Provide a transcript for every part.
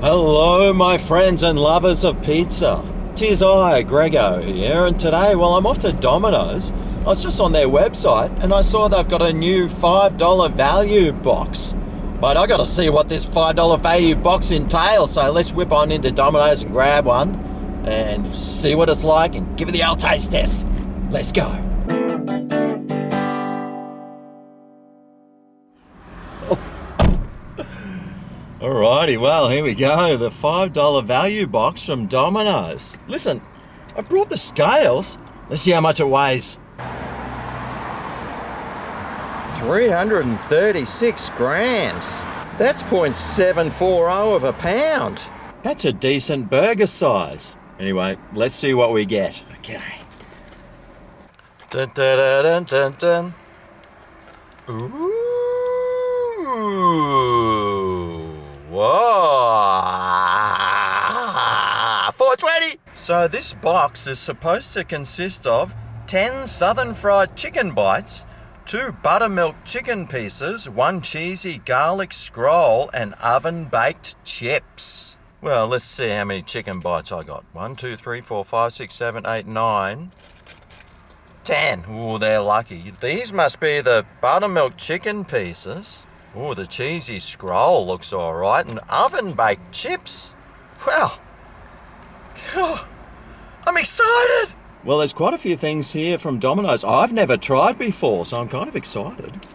Hello, my friends and lovers of pizza. 'Tis I, Grego, here, and today, I'm off to Dominos. I was just on their website and I saw they've got a new $5 value box. But I gotta see what this $5 value box entails, so let's whip on into Dominos and grab one and see what it's like and give it the old taste test. Let's go. Alrighty, well, here we go. The $5 value box from Dominos. Listen, I brought the scales. Let's see how much it weighs. 336 grams. That's 0.740 of a pound. That's a decent burger size. Anyway, let's see what we get. Okay. Dun, dun, dun, dun, dun, dun. Ooh. Whoa. 420. So this box is supposed to consist of 10 southern fried chicken bites, 2 buttermilk chicken pieces, 1 cheesy garlic scroll, and oven-baked chips. Well, let's see how many chicken bites I got. 1, 2, 3, 4, 5, 6, 7, 8, 9, 10. Ooh, they're lucky. These must be the buttermilk chicken pieces. Ooh, the cheesy scroll looks all right. And oven-baked chips. Well, I'm excited. Well, there's quite a few things here from Domino's I've never tried before, so I'm kind of excited.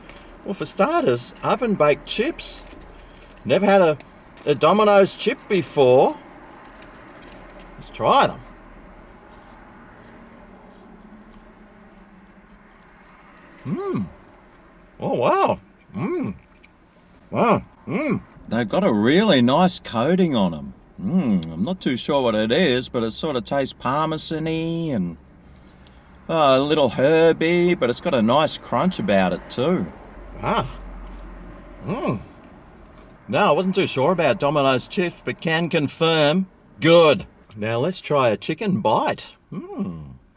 Well, for starters, oven-baked chips. Never had a Domino's chip before. Let's try them. Oh, wow. Wow. They've got a really nice coating on them. I'm not too sure what it is, but it sort of tastes parmesan-y and a little herby, but it's got a nice crunch about it too. No, I wasn't too sure about Domino's chips, but can confirm, good. Now let's try a chicken bite.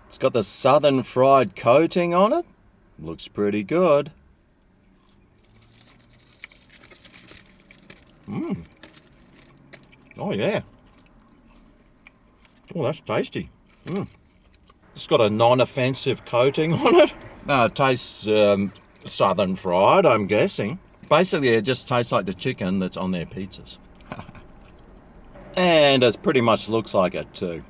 It's got the southern fried coating on it. Looks pretty good. Oh yeah. Oh, that's tasty. It's got a non-offensive coating on it. It tastes southern fried, I'm guessing. Basically, it just tastes like the chicken that's on their pizzas. And it pretty much looks like it too.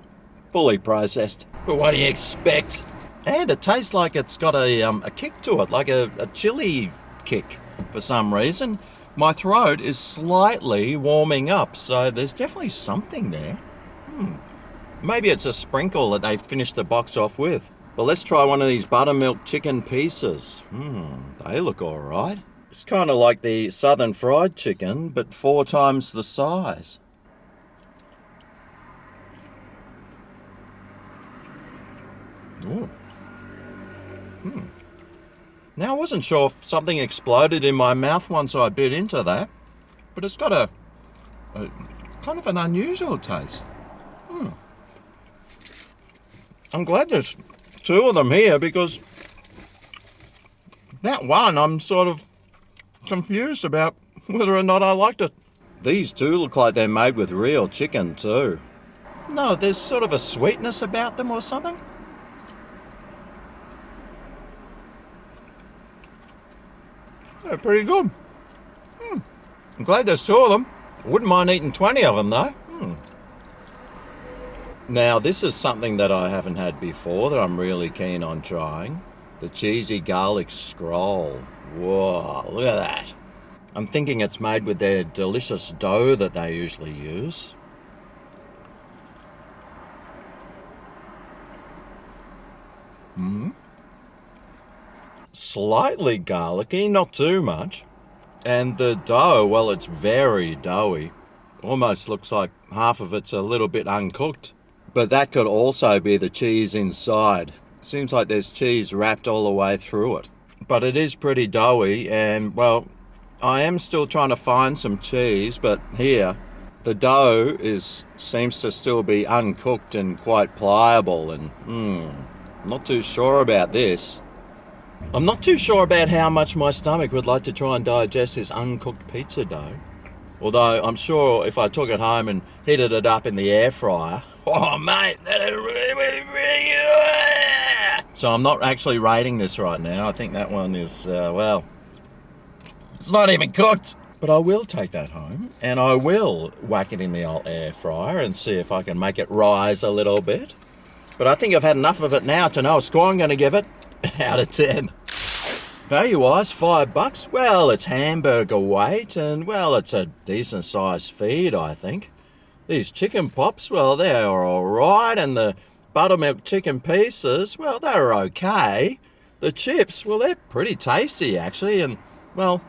Fully processed. But what do you expect? And it tastes like it's got a kick to it, like a chili kick for some reason. My throat is slightly warming up, so there's definitely something there. Maybe it's a sprinkle that they finished the box off with. But let's try one of these buttermilk chicken pieces. They look all right. It's kind of like the southern fried chicken, but 4 times the size. Ooh. Now, I wasn't sure if something exploded in my mouth once I bit into that, but it's got a kind of an unusual taste. I'm glad there's 2 of them here, because that one I'm sort of confused about whether or not I liked it. These 2 look like they're made with real chicken too. No, there's sort of a sweetness about them or something. They're pretty good. I'm glad there's 2 of them. I wouldn't mind eating 20 of them though. Now, this is something that I haven't had before that I'm really keen on trying. The cheesy garlic scroll. Whoa, look at that. I'm thinking it's made with their delicious dough that they usually use. Slightly garlicky, not too much. And the dough, well, it's very doughy. Almost looks like half of it's a little bit uncooked. But that could also be the cheese inside. Seems like there's cheese wrapped all the way through it. But it is pretty doughy, and, well, I am still trying to find some cheese, but here, the dough seems to still be uncooked and quite pliable, and, I'm not too sure about this. I'm not too sure about how much my stomach would like to try and digest this uncooked pizza dough. Although I'm sure if I took it home and heated it up in the air fryer, oh mate, that'd so I'm not actually rating this right now. I think that one is, well, it's not even cooked. But I will take that home and I will whack it in the old air fryer and see if I can make it rise a little bit. But I think I've had enough of it now to know a score I'm going to give it out of 10. Value-wise, $5. Well, it's hamburger weight and, well, it's a decent-sized feed, I think. These chicken pops, well, they're all right. And the buttermilk chicken pieces, well, they're okay. The chips, well, they're pretty tasty, actually. And, well,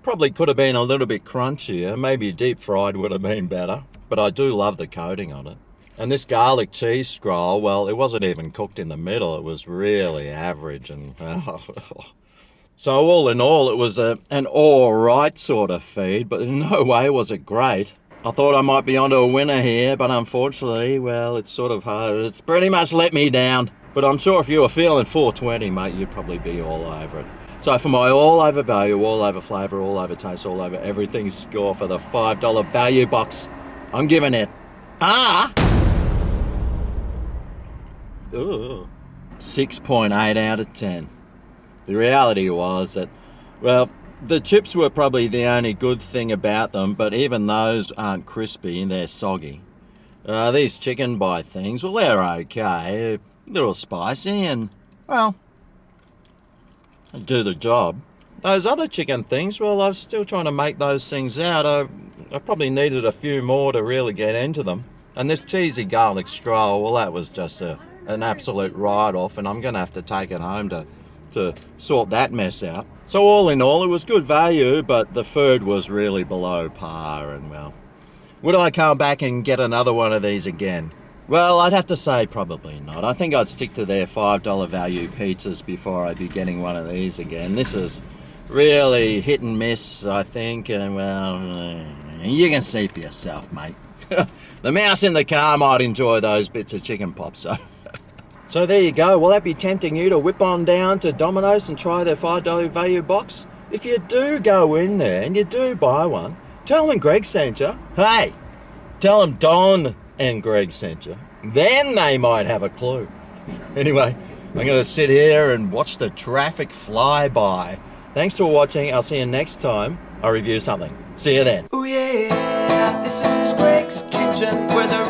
probably could have been a little bit crunchier. Maybe deep fried would have been better. But I do love the coating on it. And this garlic cheese scroll, well, it wasn't even cooked in the middle. It was really average. And so all in all, it was an all right sort of feed, but in no way was it great. I thought I might be onto a winner here, but unfortunately, well, it's sort of hard. It's pretty much let me down. But I'm sure if you were feeling 420, mate, you'd probably be all over it. So for my all over value, all over flavour, all over taste, all over everything score for the $5 value box, I'm giving it 6.8 out of 10. The reality was that, well, the chips were probably the only good thing about them, but even those aren't crispy and they're soggy. These chicken bite things, well, they're okay. A little spicy and, well, do the job. Those other chicken things, well, I was still trying to make those things out. I probably needed a few more to really get into them. And this cheesy garlic scroll, well, that was just an absolute write-off, and I'm going to have to take it home to sort that mess out. So all in all, it was good value, but the food was really below par, and, well, would I come back and get another one of these again? Well, I'd have to say probably not. I think I'd stick to their $5 value pizzas before I'd be getting one of these again. This is really hit and miss, I think, and, well, you can see for yourself, mate. The mouse in the car might enjoy those bits of chicken pop, so... So there you go. Will that be tempting you to whip on down to Dominos and try their $5 value box? If you do go in there and you do buy one, tell them Greg sent you. Hey, tell them Don and Greg sent you. Then they might have a clue. Anyway, I'm going to sit here and watch the traffic fly by. Thanks for watching. I'll see you next time I review something. See you then. Oh yeah, this is Greg's Kitchen, where the